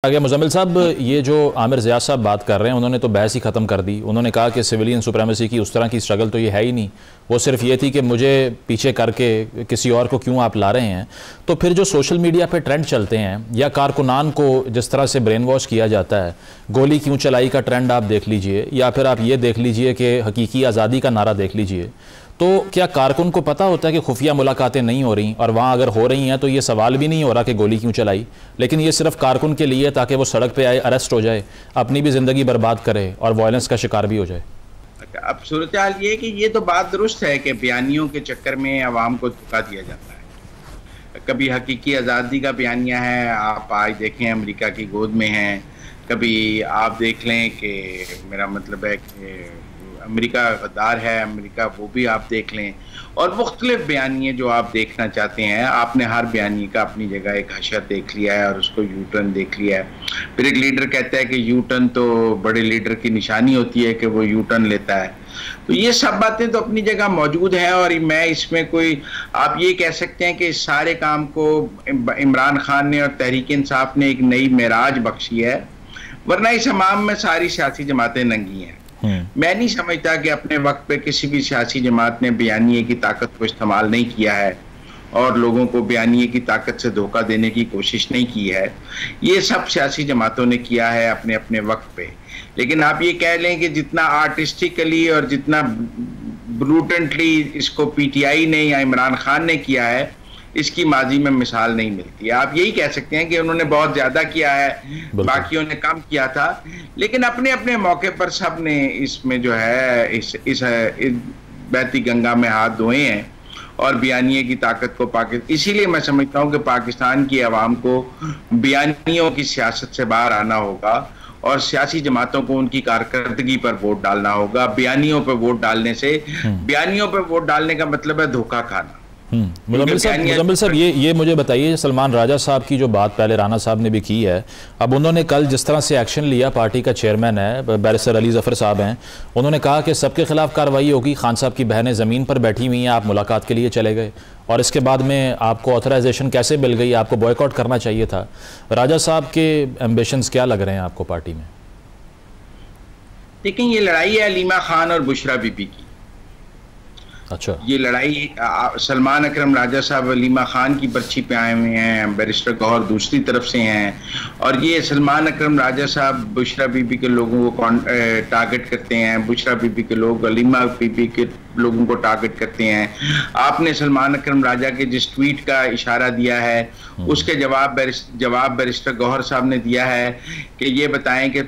आगे मुजम्मिल साहब, ये जो आमिर ज़िया साहब बात कर रहे हैं उन्होंने तो बहस ही ख़त्म कर दी। उन्होंने कहा कि सिविलियन सुप्रीमेसी की उस तरह की स्ट्रगल तो ये है ही नहीं, वो सिर्फ ये थी कि मुझे पीछे करके किसी और को क्यों आप ला रहे हैं। तो फिर जो सोशल मीडिया पे ट्रेंड चलते हैं या कारकुनान को जिस तरह से ब्रेन वॉश किया जाता है, गोली क्यों चलाई का ट्रेंड आप देख लीजिए, या फिर आप ये देख लीजिए कि हकीकी आज़ादी का नारा देख लीजिए। तो क्या कारकुन को पता होता है कि खुफिया मुलाकातें नहीं हो रही, और वहाँ अगर हो रही हैं तो ये सवाल भी नहीं हो रहा कि गोली क्यों चलाई, लेकिन ये सिर्फ कारकुन के लिए ताकि वो सड़क पे आए, अरेस्ट हो जाए, अपनी भी ज़िंदगी बर्बाद करे और वायलेंस का शिकार भी हो जाए। अब सूरत हाल ये कि ये तो बात दुरुस्त है कि बयानियों के चक्कर में अवाम को धोखा दिया जाता है। कभी हकीकी आज़ादी का बयानिया है, आप आज देखें अमेरिका की गोद में हैं, कभी आप देख लें कि मेरा मतलब है कि अमेरिका गद्दार है, अमेरिका वो भी आप देख लें, और मुख्तलिफ बयानिए जो आप देखना चाहते हैं, आपने हर बयानी का अपनी जगह एक हशर देख लिया है और उसको यू टर्न देख लिया है। फिर एक लीडर कहता है कि यू टर्न तो बड़े लीडर की निशानी होती है कि वो यू टर्न लेता है। तो ये सब बातें तो अपनी जगह मौजूद हैं, और मैं इसमें कोई आप ये कह सकते हैं कि इस सारे काम को इमरान खान ने और तहरीक इंसाफ ने एक नई मेराज बख्शी है, वरना इस हमाम में सारी सियासी जमातें नंगी हैं। मैं नहीं समझता कि अपने वक्त पे किसी भी सियासी जमात ने बयानिए की ताकत को इस्तेमाल नहीं किया है और लोगों को बयानिए की ताकत से धोखा देने की कोशिश नहीं की है। ये सब सियासी जमातों ने किया है अपने अपने वक्त पे। लेकिन आप ये कह लें कि जितना आर्टिस्टिकली और जितना ब्रूटेंटली इसको पीटीआई ने या इमरान खान ने किया है, इसकी माजी में मिसाल नहीं मिलती है। आप यही कह सकते हैं कि उन्होंने बहुत ज्यादा किया है, बाकियों ने कम किया था, लेकिन अपने अपने मौके पर सब ने इसमें जो है इस बहती गंगा में हाथ धोए हैं और बयानिए की ताकत को इसीलिए मैं समझता हूं कि पाकिस्तान की आवाम को बयानियों की सियासत से बाहर आना होगा और सियासी जमातों को उनकी कारकर्दगी पर वोट डालना होगा। बयानियों पर वोट डालने से, बयानियों पर वोट डालने का मतलब है धोखा खाना। मुजम्मिल साहब, ये मुझे बताइए, सलमान राजा साहब की जो बात पहले राना साहब ने भी की है, अब उन्होंने कल जिस तरह से एक्शन लिया, पार्टी का चेयरमैन है बैरिस्टर अली जफर साहब हैं, उन्होंने कहा कि सबके खिलाफ कार्रवाई होगी। खान साहब की बहनें ज़मीन पर बैठी हुई हैं, आप मुलाकात के लिए चले गए और इसके बाद में आपको ऑथराइजेशन कैसे मिल गई, आपको बॉयकॉट करना चाहिए था। राजा साहब के एम्बिशंस क्या लग रहे हैं आपको पार्टी में? देखिए, ये लड़ाई है अलीमा खान और बुशरा बीबी की। अच्छा, ये लड़ाई सलमान अकरम राजा साहब अलीमा खान की पर्ची पे आए हुए हैं, बैरिस्टर गौहर दूसरी तरफ से हैं, और ये सलमान अकरम राजा साहब बुशरा बीबी के लोगों को टारगेट करते हैं, बुशरा बीबी के लोग अलीमा बीबी के लोगों को टारगेट करते हैं। आपने सलमान अकरम राजा के जिस ट्वीट का इशारा दिया है उसके जवाब बैरिस्टर गौहर साहब ने दिया है कि ये बताएं कि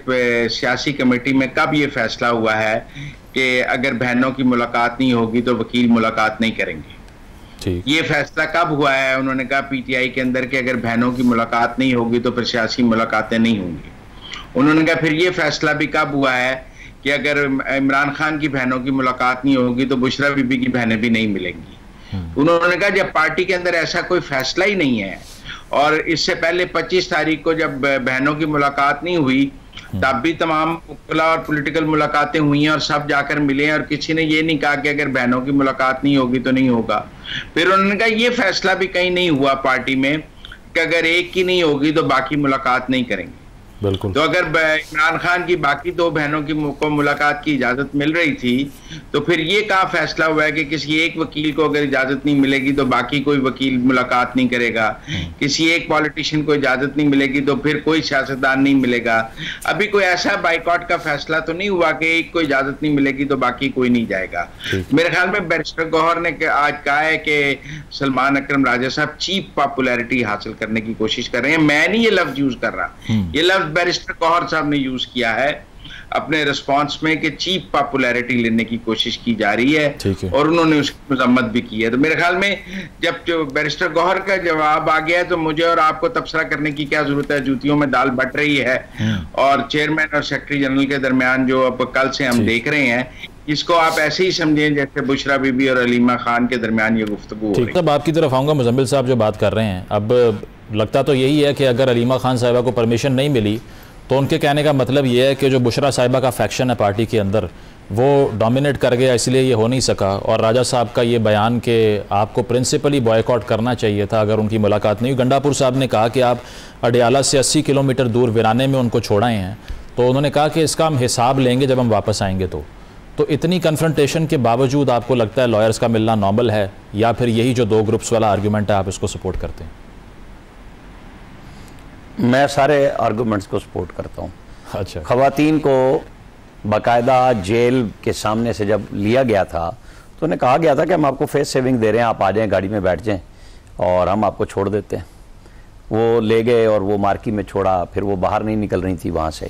सियासी कमेटी में कब ये फैसला हुआ है कि अगर बहनों की मुलाकात नहीं होगी तो वकील मुलाकात नहीं करेंगे। ये फैसला कब हुआ है? उन्होंने कहा पीटीआई के अंदर कि अगर बहनों की मुलाकात नहीं होगी तो फिर सियासी मुलाकातें नहीं होंगी। उन्होंने कहा फिर ये फैसला भी कब हुआ है कि अगर इमरान खान की बहनों की मुलाकात नहीं होगी तो बुशरा बीबी की बहनें भी नहीं मिलेंगी। उन्होंने कहा जब पार्टी के अंदर ऐसा कोई फैसला ही नहीं है, और इससे पहले 25 तारीख को जब बहनों की मुलाकात नहीं हुई तब भी तमाम मुकला और पॉलिटिकल मुलाकातें हुई हैं और सब जाकर मिले हैं, और किसी ने ये नहीं कहा कि अगर बहनों की मुलाकात नहीं होगी तो नहीं होगा। फिर उन्होंने कहा ये फैसला भी कहीं नहीं हुआ पार्टी में कि अगर एक की नहीं होगी तो बाकी मुलाकात नहीं करेंगे। बिल्कुल। तो अगर इमरान खान की बाकी दो बहनों की को मुलाकात की इजाजत मिल रही थी तो फिर ये कहाँ फैसला हुआ है कि किसी एक वकील को अगर इजाजत नहीं मिलेगी तो बाकी कोई वकील मुलाकात नहीं करेगा, किसी एक पॉलिटिशियन को इजाजत नहीं मिलेगी तो फिर कोई सियासतदान नहीं मिलेगा। अभी कोई ऐसा बाइकॉट का फैसला तो नहीं हुआ कि एक को इजाजत नहीं मिलेगी तो बाकी कोई नहीं जाएगा। मेरे ख्याल में बैरिस्टर गौहर ने आज कहा है कि सलमान अकरम राजा साहब चीप पॉपुलैरिटी हासिल करने की कोशिश कर रहे हैं। मैं नहीं ये लफ्ज यूज कर रहा, ये लफ्ज बैरिस्टर गौहर साहब ने यूज किया है अपने रिस्पांस में कि चीप पॉपुलैरिटी लेने की कोशिश की जा रही है, और उन्होंने उसकी मजम्मत भी की है। तो मेरे ख्याल में जब जो बैरिस्टर गौहर का जवाब आ गया है तो मुझे और आपको तबसरा करने की क्या जरूरत है, जूतियों में दाल बट रही है। और चेयरमैन और सेक्रेटरी जनरल के दरमियान जो अब कल से हम देख रहे हैं, इसको आप ऐसे ही समझें जैसे बुशरा बीबी और अलीमा खान के दरमियान ये गुफ्तगू हो रही है। तब आपकी तरफ आऊँगा मुजम्मिल साहब, जो बात कर रहे हैं, अब लगता तो यही है कि अगर अलीमा खान साहिबा को परमिशन नहीं मिली तो उनके कहने का मतलब ये है कि जो बुशरा साहिबा का फैक्शन है पार्टी के अंदर वो डोमिनेट कर गया, इसलिए ये हो नहीं सका। और राजा साहब का ये बयान कि आपको प्रिंसिपली बॉयकॉट करना चाहिए था अगर उनकी मुलाकात नहीं हुई। गंडापुर साहब ने कहा कि आप अडियाला से 80 किलोमीटर दूर वीराने में उनको छोड़ाए हैं, तो उन्होंने कहा कि इसका हम हिसाब लेंगे जब हम वापस आएंगे। तो इतनी कन्फ्रंटेशन के बावजूद आपको लगता है लॉयर्स का मिलना नॉर्मल है, या फिर यही जो 2 ग्रुप्स वाला आर्गूमेंट है आप इसको सपोर्ट करते हैं? मैं सारे आर्गूमेंट्स को सपोर्ट करता हूँ। अच्छा, खवातीन को बाकायदा जेल के सामने से जब लिया गया था तो उन्हें कहा गया था कि हम आपको फेस सेविंग दे रहे हैं, आप आ जाएं, गाड़ी में बैठ जाएं और हम आपको छोड़ देते हैं। वो ले गए और वो मार्की में छोड़ा, फिर वो बाहर नहीं निकल रही थी वहाँ से,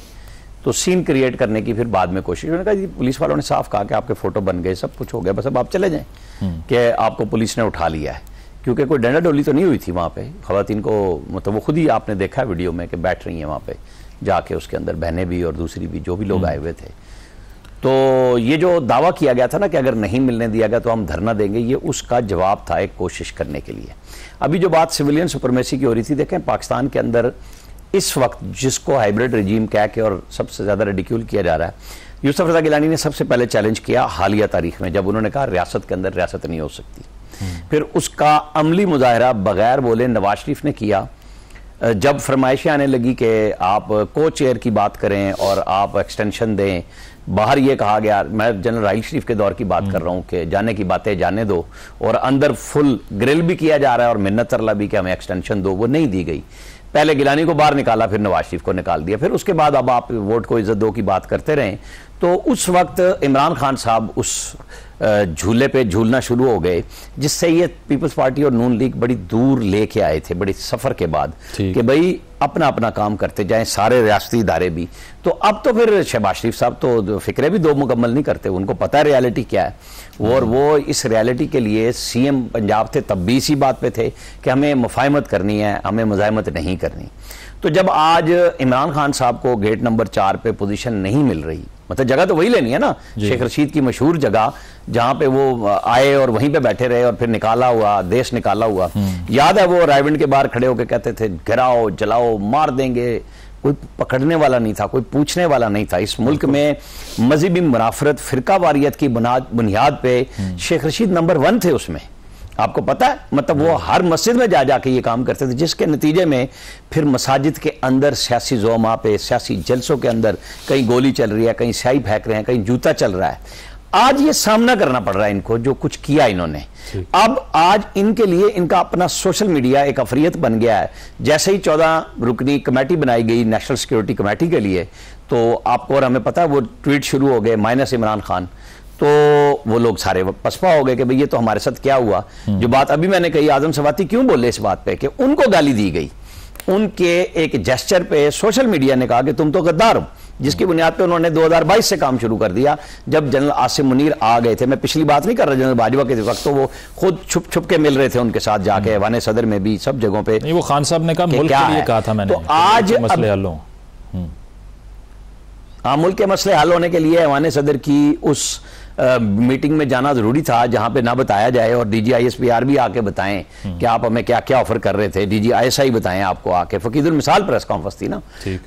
तो सीन क्रिएट करने की फिर बाद में कोशिश। उन्होंने कहा जी पुलिस वालों ने साफ कहा कि आपके फ़ोटो बन गए, सब कुछ हो गया, बस अब आप चले जाएँ कि आपको पुलिस ने उठा लिया है। क्योंकि कोई डंडा डोली तो नहीं हुई थी वहाँ पे खवातीन को, मतलब वो खुद ही आपने देखा वीडियो में कि बैठ रही हैं वहाँ पे जाके, उसके अंदर बहनें भी और दूसरी भी जो भी लोग आए हुए थे। तो ये जो दावा किया गया था ना कि अगर नहीं मिलने दिया गया तो हम धरना देंगे, ये उसका जवाब था एक कोशिश करने के लिए। अभी जो बात सिविलियन सुपरमेसी की हो रही थी, देखें पाकिस्तान के अंदर इस वक्त जिसको हाइब्रिड रजीम कह के और सबसे ज़्यादा रिडिक्यूल किया जा रहा है, यूसुफ रज़ा गिलानी ने सबसे पहले चैलेंज किया हालिया तारीख में, जब उन्होंने कहा रियासत के अंदर रियासत नहीं हो सकती। फिर उसका अमली मुजाहरा बगैर बोले नवाज शरीफ ने किया। जब फरमाइशें आने लगी कि आप को चेयर की बात करें और आप एक्सटेंशन दें, बाहर ये कहा गया, मैं जनरल राहिल शरीफ के दौर की बात कर रहा हूँ कि जाने की बातें जाने दो, और अंदर फुल ग्रिल भी किया जा रहा है और मिन्नत तरला भी कि हमें एक्सटेंशन दो, वो नहीं दी गई। पहले गिलानी को बाहर निकाला, फिर नवाज शरीफ को निकाल दिया, फिर उसके बाद अब आप वोट को इज्जत दो की बात करते रहें। तो उस वक्त इमरान खान साहब उस झूले पे झूलना शुरू हो गए, जिससे ये पीपल्स पार्टी और नून लीग बड़ी दूर लेके आए थे बड़ी सफर के बाद कि भाई अपना अपना काम करते जाएं, सारे रियासती इदारे भी। तो अब तो फिर शहबाज शरीफ साहब तो फिक्रे भी 2 मुकम्मल नहीं करते, उनको पता है रियलिटी क्या है, और वो इस रियलिटी के लिए सीएम पंजाब थे तब भी इसी बात पे थे कि हमें मुफाहमत करनी है, हमें मुजाहमत नहीं करनी। तो जब आज इमरान खान साहब को गेट नंबर 4 पे पोजीशन नहीं मिल रही, मतलब जगह तो वही लेनी है ना, शेख रशीद की मशहूर जगह जहां पे वो आए और वहीं पे बैठे रहे और फिर निकाला हुआ देश निकाला हुआ। याद है वो रायविंड के बाहर खड़े होकर कहते थे गिराओ जलाओ मार देंगे, कोई पकड़ने वाला नहीं था, कोई पूछने वाला नहीं था। इस मुल्क में मजहबी मुनाफरत फिरका वारियत की बुनियाद पे शेख रशीद नंबर 1 थे उसमें, आपको पता है। मतलब वो हर मस्जिद में जा जाके ये काम करते थे, जिसके नतीजे में फिर मसाजिद के अंदर सियासी ज़ोमा पे, सियासी जलसों के अंदर कहीं गोली चल रही है, कहीं स्याही फेंक रहे हैं, कहीं जूता चल रहा है। आज ये सामना करना पड़ रहा है इनको जो कुछ किया इन्होंने। अब आज इनके लिए इनका अपना सोशल मीडिया एक अफरियत बन गया है। जैसे ही 14 रुकनी कमेटी बनाई गई नेशनल सिक्योरिटी कमेटी के लिए, तो आपको और हमें पता है वो ट्वीट शुरू हो गए माइनस इमरान खान, तो वो लोग सारे पसपा हो गए कि भाई ये तो हमारे साथ क्या हुआ। जो बात अभी मैंने कही, आजम सवाती क्यों बोले इस बात पे कि उनको गाली दी गई, उनके एक जेस्चर पे सोशल मीडिया ने कहा कि तुम तो गद्दार हो, जिसकी बुनियाद पे उन्होंने 2022 से काम शुरू कर दिया जब जनरल आसिम मुनीर आ गए थे। मैं पिछली बात नहीं कर रहा, जनरल बाजवा के वक्त तो वो खुद छुप छुप के मिल रहे थे उनके साथ जाके, ऐवान सदर में भी सब जगहों पे। नहीं, वो खान साहब ने कहा मुल्क के लिए कहा था मैंने, तो आज मसले हल हो। हाँ, मुल्क के मसले हल होने के लिए ऐवान सदर की उस मीटिंग में जाना जरूरी था जहां पे ना बताया जाए और डीजी आईएसपीआर भी आके बताएं कि आप हमें क्या क्या ऑफर कर रहे थे, डीजी आईएसआई बताएं आपको आके। फकीदुल मिसाल प्रेस कॉन्फ्रेंस थी ना।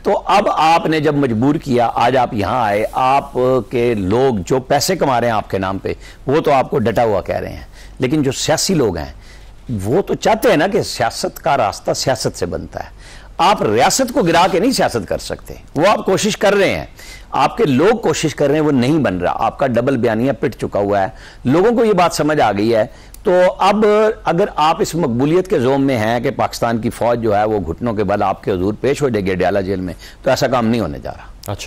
तो अब आपने जब मजबूर किया, आज आप यहां आए, आपके लोग जो पैसे कमा रहे हैं आपके नाम पे वो तो आपको डटा हुआ कह रहे हैं, लेकिन जो सियासी लोग हैं वो तो चाहते हैं ना कि सियासत का रास्ता सियासत से बनता है। आप रियासत को गिरा के नहीं सियासत कर सकते, वो आप कोशिश कर रहे हैं, आपके लोग कोशिश कर रहे हैं, वो नहीं बन रहा। आपका डबल बयानिया पिट चुका हुआ है, लोगों को ये बात समझ आ गई है। तो अब अगर आप इस मकबूलियत के जोम में हैं कि पाकिस्तान की फौज जो है वो घुटनों के बल आपके हुजूर पेश हो जाएगी अडियाला जेल में, तो ऐसा काम नहीं होने जा रहा।